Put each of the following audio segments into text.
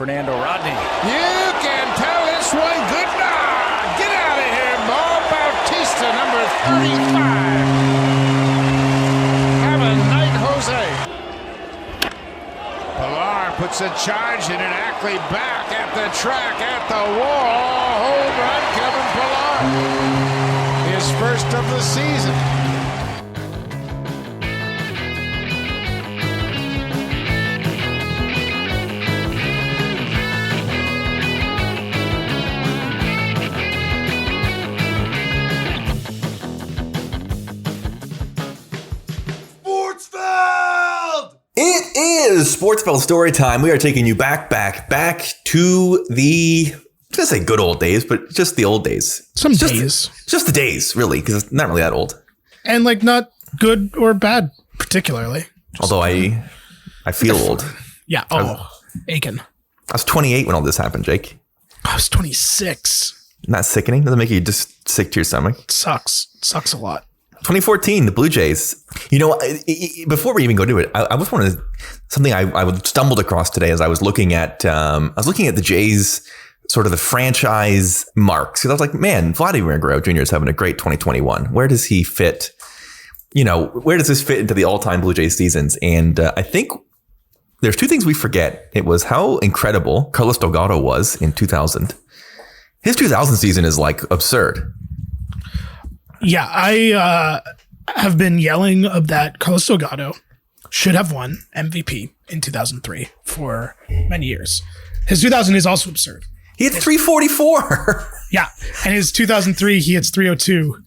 Fernando Rodney. You can tell this one good night. Get out of here, Bo. Bautista, number 35. Have a night, Jose. Pilar puts a charge in and Ackley back at the track, at the wall. Home run, Kevin Pilar. His first of the season. It is Sportsfeld Storytime. We are taking you back to the, I was going to say good old days, but just the old days. Some days. Just the days, really, because it's not really that old. And like not good or bad, particularly. Although I feel old. Yeah. Aiken. I was 28 when all this happened, Jake. I was 26. Isn't that sickening? Doesn't make you just sick to your stomach? It sucks. It sucks a lot. 2014, the Blue Jays. You know, before we even go to it, I was wondering something I stumbled across today as I was looking at the Jays, sort of the franchise marks. Because I was like, man, Vladimir Guerrero Jr. is having a great 2021. Where does he fit? You know, where does this fit into the all-time Blue Jays seasons? And I think there's two things we forget. It was how incredible Carlos Delgado was in 2000. His 2000 season is like absurd. Yeah, I have been yelling of that Carlos Delgado should have won MVP in 2003 for many years. His 2000 is also absurd. He hit 344. Yeah, and his 2003 he hits 302.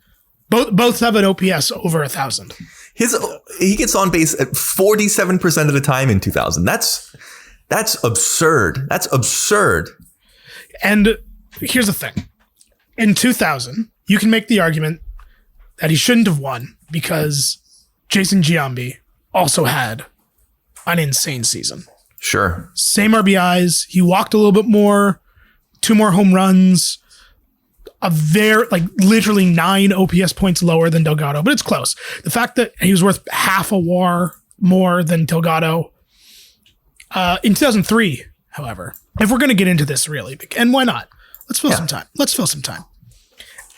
Both have an OPS over 1,000. He gets on base at 47% of the time in 2000. That's absurd. That's absurd. And here's the thing: in 2000, you can make the argument that he shouldn't have won because Jason Giambi also had an insane season. Sure. Same RBIs. He walked a little bit more, 2 more home runs, literally 9 OPS points lower than Delgado, but it's close. The fact that he was worth half a WAR more than Delgado. In 2003, however, if we're going to get into this really, and why not? Let's fill some time.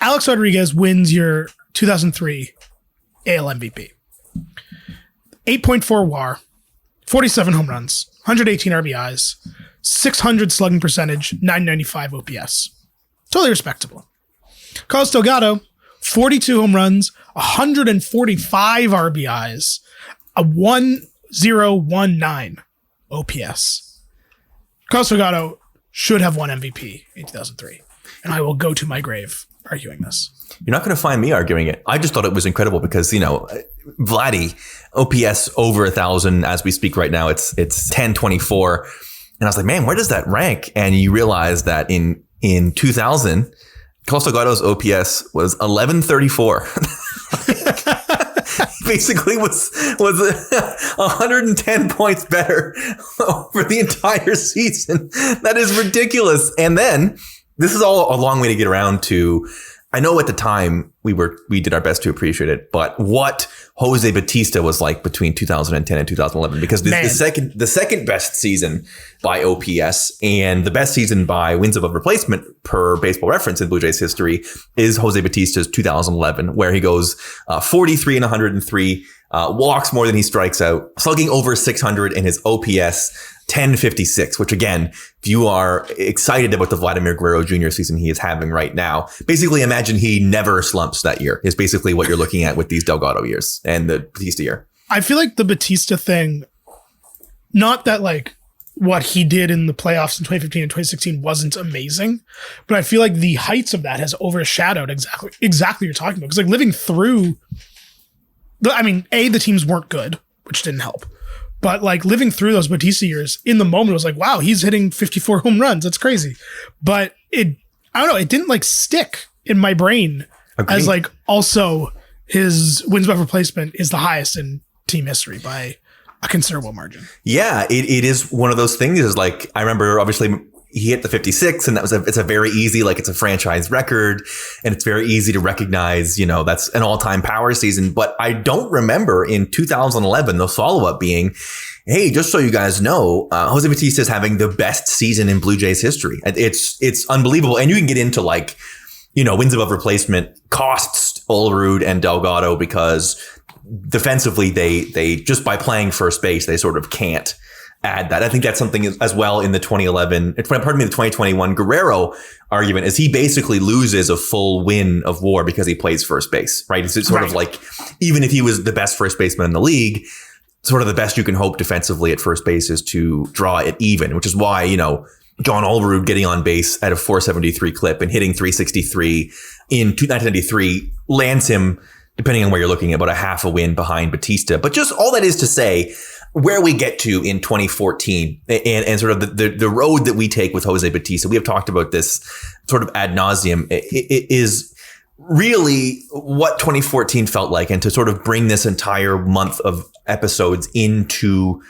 Alex Rodriguez wins your 2003 AL MVP. 8.4 WAR, 47 home runs, 118 RBIs, 600 slugging percentage, 995 OPS. Totally respectable. Carlos Delgado, 42 home runs, 145 RBIs, a 1019 OPS. Carlos Delgado should have won MVP in 2003, and I will go to my grave arguing this. You're not going to find me arguing it. I just thought it was incredible because, you know, Vladdy, OPS over 1,000 as we speak right now. It's 1024. And I was like, man, where does that rank? And you realize that in 2000, Carlos Delgado's OPS was 1134. Basically was 110 points better over the entire season. That is ridiculous. And then this is all a long way to get around to, I know at the time we did our best to appreciate it, but what Jose Bautista was like between 2010 and 2011, because the second best season by OPS and the best season by wins above replacement per Baseball Reference in Blue Jays history is Jose Bautista's 2011, where he goes 43 and 103, walks more than he strikes out, slugging over 600, and his OPS 1056, which again, if you are excited about the Vladimir Guerrero Jr. season he is having right now, basically imagine he never slumps that year is basically what you're looking at with these Delgado years and the Bautista year. I feel like the Bautista thing, not that like what he did in the playoffs in 2015 and 2016 wasn't amazing, but I feel like the heights of that has overshadowed exactly what you're talking about. Because like living through, the teams weren't good, which didn't help. But like living through those Bautista years in the moment, it was like, wow, he's hitting 54 home runs. That's crazy. But it didn't like stick in my brain. Agreed. As like also his wins above replacement is the highest in team history by a considerable margin. Yeah, it is one of those things. Is like, I remember obviously he hit the 56 and it's a very easy, like it's a franchise record and it's very easy to recognize, you know, that's an all-time power season. But I don't remember in 2011, the follow-up being hey, just so you guys know, Jose Bautista is having the best season in Blue Jays history. It's unbelievable. And you can get into like, wins above replacement costs Olerud and Delgado because defensively they just by playing first base, they sort of can't add that. I think that's something as well in the 2021 Guerrero argument is he basically loses a full win of WAR because he plays first base, right? It's sort of like, even if he was the best first baseman in the league, sort of the best you can hope defensively at first base is to draw it even, which is why, John Olerud getting on base at a 473 clip and hitting 363 in 1993 lands him, depending on where you're looking, about a half a win behind Bautista. But just all that is to say, where we get to in 2014 and sort of the road that we take with Jose Bautista, we have talked about this sort of ad nauseum, it is really what 2014 felt like. And to sort of bring this entire month of episodes into,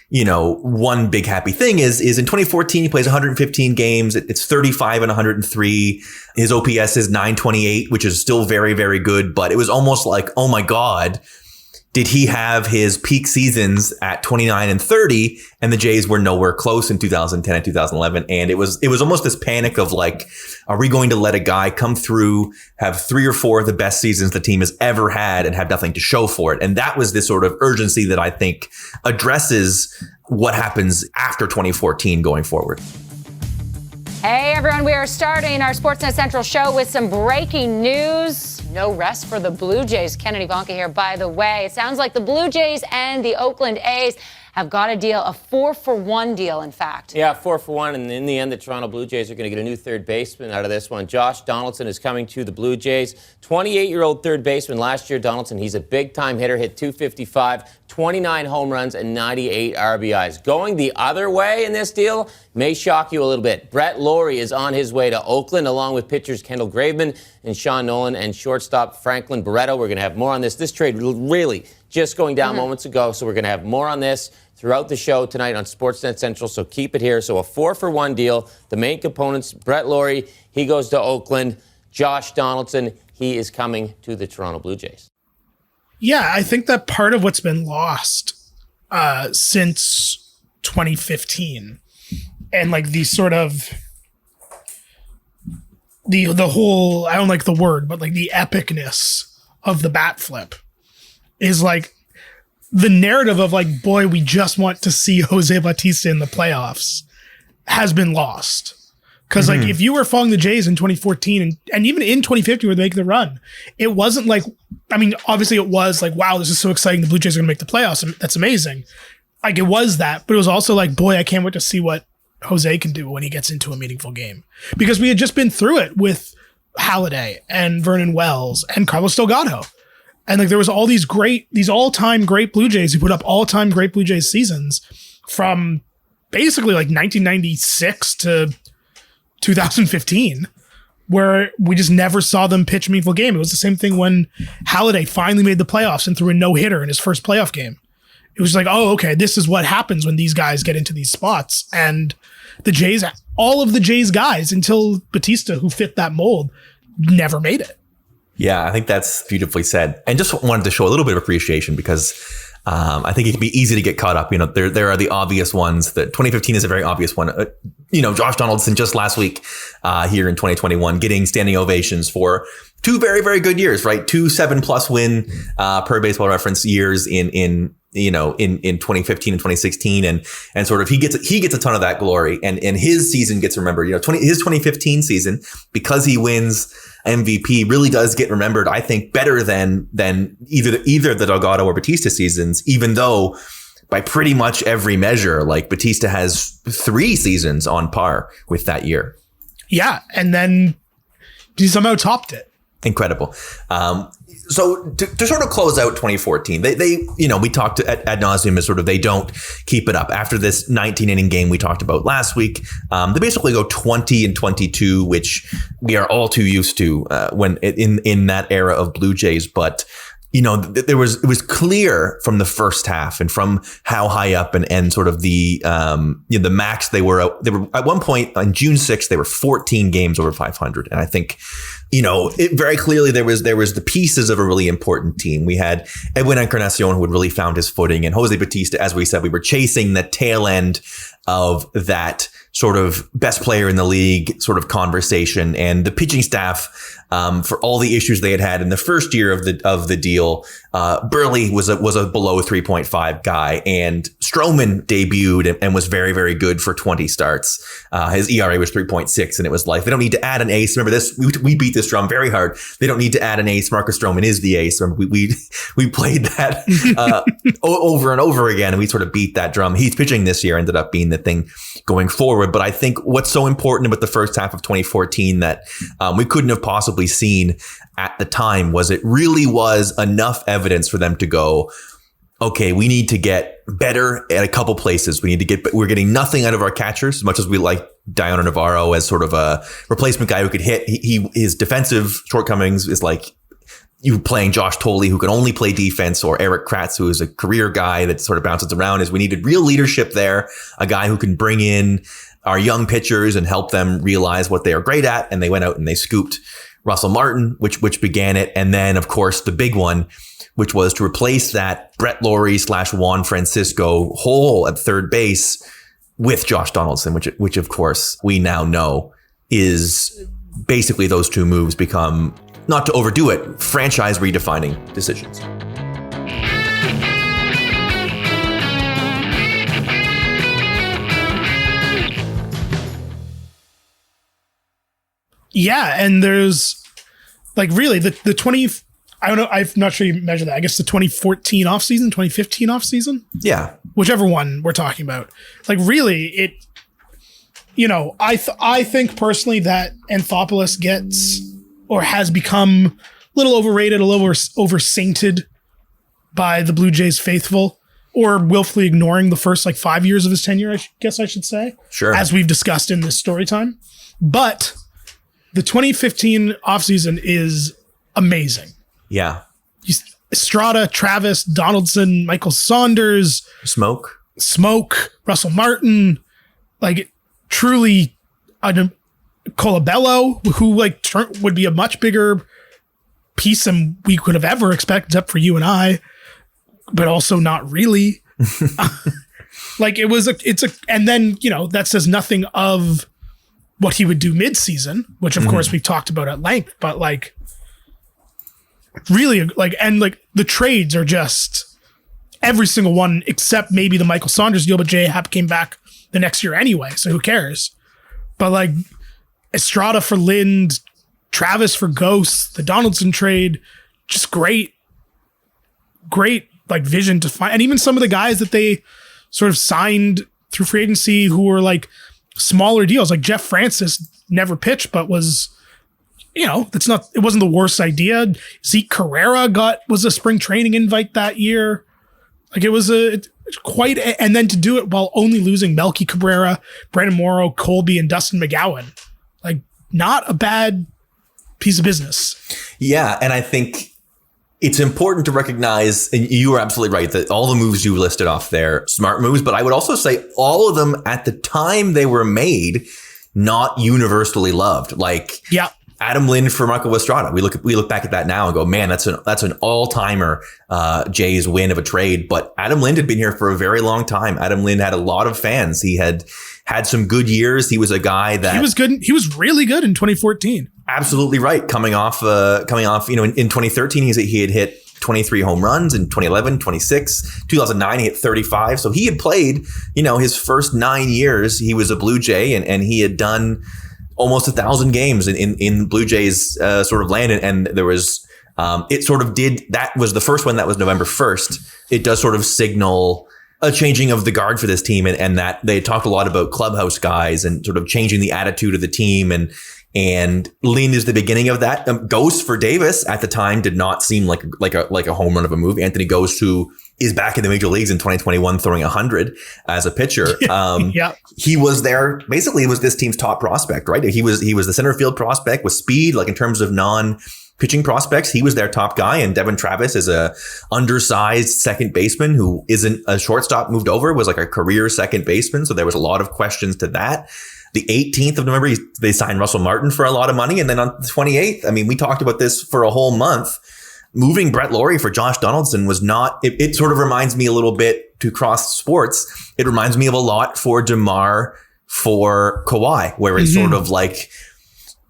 one big happy thing is in 2014, he plays 115 games. It's 35 and 103. His OPS is 928, which is still very, very good. But it was almost like, oh my God, did he have his peak seasons at 29 and 30? And the Jays were nowhere close in 2010 and 2011. And it was almost this panic of like, are we going to let a guy come through, have 3 or 4 of the best seasons the team has ever had and have nothing to show for it? And that was this sort of urgency that I think addresses what happens after 2014 going forward. Hey everyone, we are starting our Sportsnet Central show with some breaking news. No rest for the Blue Jays. Ken and Ivanka here, by the way. It sounds like the Blue Jays and the Oakland A's have got a deal, a 4-for-1 deal, in fact. Yeah, 4-for-1, and in the end, the Toronto Blue Jays are going to get a new third baseman out of this one. Josh Donaldson is coming to the Blue Jays. 28-year-old third baseman. Last year, Donaldson, he's a big-time hitter, hit 255, 29 home runs, and 98 RBIs. Going the other way in this deal may shock you a little bit. Brett Lawrie is on his way to Oakland, along with pitchers Kendall Graveman and Sean Nolan and shortstop Franklin Barreto. We're going to have more on this. This trade really just going down moments ago, so we're going to have more on this throughout the show tonight on Sportsnet Central, so keep it here. So a 4-for-1 deal. The main components, Brett Lawrie, he goes to Oakland. Josh Donaldson, he is coming to the Toronto Blue Jays. Yeah, I think that part of what's been lost since 2015 and like the sort of the whole, I don't like the word, but like the epicness of the bat flip is like the narrative of like, boy, we just want to see Jose Bautista in the playoffs has been lost. Because like if you were following the Jays in 2014 and even in 2015 where they make the run, it wasn't like, I mean, obviously it was like, wow, this is so exciting. The Blue Jays are going to make the playoffs. And that's amazing. Like it was that, but it was also like, boy, I can't wait to see what Jose can do when he gets into a meaningful game. Because we had just been through it with Halladay and Vernon Wells and Carlos Delgado. And like there was all these all-time great Blue Jays who put up all-time great Blue Jays seasons from basically like 1996 to 2015, where we just never saw them pitch a meaningful game. It was the same thing when Halladay finally made the playoffs and threw a no-hitter in his first playoff game. It was like, oh, okay, this is what happens when these guys get into these spots. And the Jays, all of the Jays guys until Bautista, who fit that mold, never made it. Yeah, I think that's beautifully said. And just wanted to show a little bit of appreciation because I think it can be easy to get caught up. There are the obvious ones. That 2015 is a very obvious one. Josh Donaldson just last week here in 2021 getting standing ovations for 2 very, very good years, right? 2 7+ win per Baseball Reference years in 2015 and 2016, and sort of he gets a ton of that glory, and his season gets remembered. His 2015 season, because he wins MVP, really does get remembered, I think, better than either the Delgado or Bautista seasons, even though by pretty much every measure, like Bautista has 3 seasons on par with that year. Yeah, and then he somehow topped it. Incredible. So to sort of close out 2014, they we talked ad nauseum as sort of they don't keep it up. After this 19-inning game we talked about last week, they basically go 20-22, which we are all too used to when in that era of Blue Jays. But it was clear from the first half and from how high up and sort of the max they were at one point on June 6th, they were 14 games over 500. And I think very clearly there was the pieces of a really important team. We had Edwin Encarnacion, who had really found his footing, and Jose Bautista. As we said, we were chasing the tail end of that sort of best player in the league sort of conversation, and the pitching staff, for all the issues they had in the first year of the deal, Burley was a below 3.5 guy, and Stroman debuted and was very, very good for 20 starts. His ERA was 3.6, and it was like, they don't need to add an ace. Remember this? We beat this drum very hard. They don't need to add an ace. Marcus Stroman is the ace. Remember, we played that over and over again, and we sort of beat that drum. He's pitching this year ended up being the thing going forward. But I think what's so important about the first half of 2014 that we couldn't have possibly seen at the time was it really was enough evidence for them to go, okay, we need to get better at a couple places. We're getting nothing out of our catchers, as much as we like Diana Navarro as sort of a replacement guy who could hit. His defensive shortcomings is like you playing Josh Tolley, who can only play defense, or Eric Kratz, who is a career guy that sort of bounces around. Is we needed real leadership there, a guy who can bring in our young pitchers and help them realize what they are great at. And they went out and they scooped Russell Martin, which began it. And then, of course, the big one, which was to replace that Brett Lawrie / Juan Francisco hole at third base with Josh Donaldson, which of course we now know is basically those two moves become, not to overdo it, franchise redefining decisions. Yeah, and there's like really the 20. I don't know. I'm not sure you measure that. I guess the 2014 offseason, 2015 offseason. Yeah, whichever one we're talking about. Like really, it. I think personally that Anthopoulos gets or has become a little overrated, a little over sainted by the Blue Jays faithful, or willfully ignoring the first 5 years of his tenure. I guess I should say. Sure. As we've discussed in this story time, but the 2015 offseason is amazing. Yeah. Estrada, Travis, Donaldson, Michael Saunders, Smoke, Russell Martin, truly Colabello, who would be a much bigger piece than we could have ever expected, except for you and I, but also not really. And then, that says nothing of what he would do mid-season, which of course we've talked about at length, but really the trades are just every single one except maybe the Michael Saunders deal, but J-Hap came back the next year anyway, so who cares? But Estrada for Lind, Travis for Ghost, the Donaldson trade, just great vision to find. And even some of the guys that they sort of signed through free agency who were smaller deals, like Jeff Francis never pitched, but was, it wasn't the worst idea. Zeke Carrera was a spring training invite that year. It was and then to do it while only losing Melky Cabrera, Brandon Morrow, Colby, and Dustin McGowan. Not a bad piece of business. Yeah. And I think it's important to recognize, and you were absolutely right, that all the moves you listed off there, smart moves, but I would also say all of them at the time they were made, not universally loved. Yeah. Adam Lind for Marco Estrada. We look back at that now and go, man, that's an all-timer Jays win of a trade. But Adam Lind had been here for a very long time. Adam Lind had a lot of fans. He had some good years. He was a guy that he was good. He was really good in 2014. Absolutely right. Coming off, in 2013, he had hit 23 home runs. In 2011, 26, 2009, he hit 35. So he had played, his first 9 years, he was a Blue Jay and he had done almost 1,000 games in Blue Jays sort of land. And there was, that was the first one. That was November 1st. It does sort of signal a changing of the guard for this team. And that they talked a lot about clubhouse guys and sort of changing the attitude of the team. And Lind is the beginning of that. Ghost for Davis at the time did not seem like a home run of a move. Anthony Ghost, who is back in the major leagues in 2021, throwing 100 as a pitcher. Yeah. He was there. Basically, he was this team's top prospect, right? He was the center field prospect with speed, in terms of non-pitching prospects. He was their top guy. And Devin Travis is a undersized second baseman who isn't a shortstop moved over, was a career second baseman. So there was a lot of questions to that. the 18th of November, they signed Russell Martin for a lot of money. And then on the 28th, I mean, we talked about this for a whole month. Moving Brett Lawrie for Josh Donaldson was not, it sort of reminds me a little bit to cross sports. It reminds me of a lot for DeMar for Kawhi, where it's sort of like,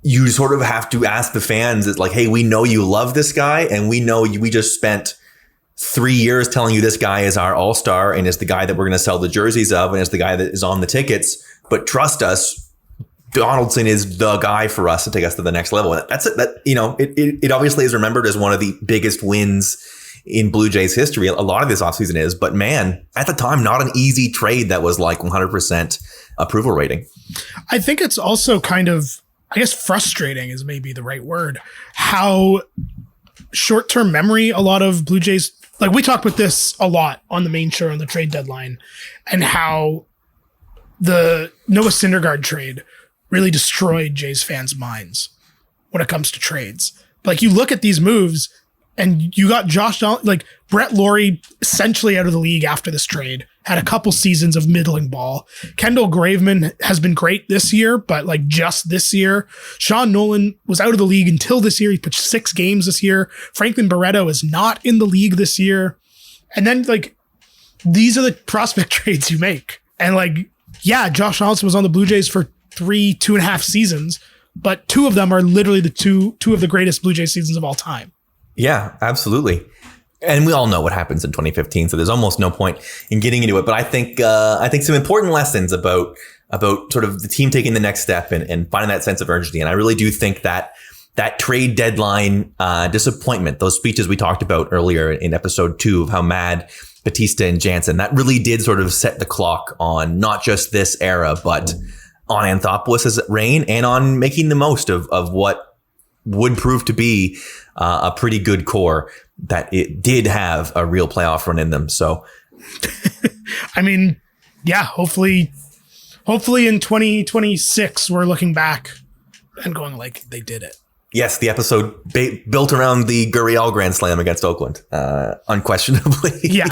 you sort of have to ask the fans, it's like, hey, we know you love this guy, and we know we just spent 3 years telling you this guy is our all-star and is the guy that we're going to sell the jerseys of and is the guy that is on the tickets. But trust us, Donaldson is the guy for us to take us to the next level. That's it. That, you know, it obviously is remembered as one of the biggest wins in Blue Jays history. A lot of this offseason is, but man, at the time, not an easy trade that was like 100% approval rating. I think it's also kind of, I guess frustrating is maybe the right word, how short-term memory a lot of Blue Jays, like we talked about this a lot on the main show on the trade deadline, and how the Noah Syndergaard trade really destroyed Jays fans' minds when it comes to trades. Like, you look at these moves and you got Josh Donaldson, like Brett Lawrie essentially out of the league after this trade, had a couple seasons of middling ball. Kendall Graveman has been great this year, but like just this year. Sean Nolan was out of the league until this year. He pitched 6 games this year. Franklin Barreto is not in the league this year. And then like, these are the prospect trades you make. And like, yeah, Josh Donaldson was on the Blue Jays for 2.5 seasons, but 2 of them are literally the two of the greatest Blue Jays seasons of all time. Yeah, absolutely. And we all know what happens in 2015, so there's almost no point in getting into it. But I think some important lessons about sort of the team taking the next step and finding that sense of urgency. And I really do think that trade deadline disappointment, those speeches we talked about earlier in episode 2 of how mad Bautista and Jansen, that really did sort of set the clock on not just this era, but on Anthopoulos' reign and on making the most of what would prove to be a pretty good core that it did have a real playoff run in them. So, I mean, yeah, hopefully in 2026, we're looking back and going like, they did it. Yes, the episode built around the Gurriel Grand Slam against Oakland, unquestionably. Yeah.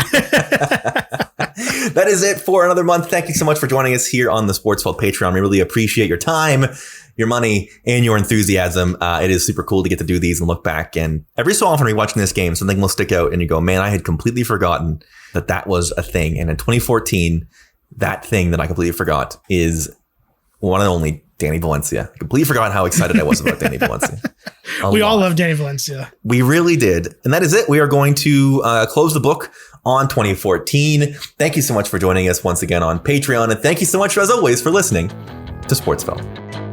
That is it for another month. Thank you so much for joining us here on the Sportsfeld Patreon. We really appreciate your time, your money, and your enthusiasm. It is super cool to get to do these and look back. And every so often, rewatching this game, something will stick out and you go, man, I had completely forgotten that was a thing. And in 2014, that thing that I completely forgot is one and only Danny Valencia. I completely forgot how excited I was about Danny Valencia. We all love Danny Valencia. We really did. And that is it. We are going to close the book on 2014. Thank you so much for joining us once again on Patreon. And thank you so much, as always, for listening to Sportsfeld.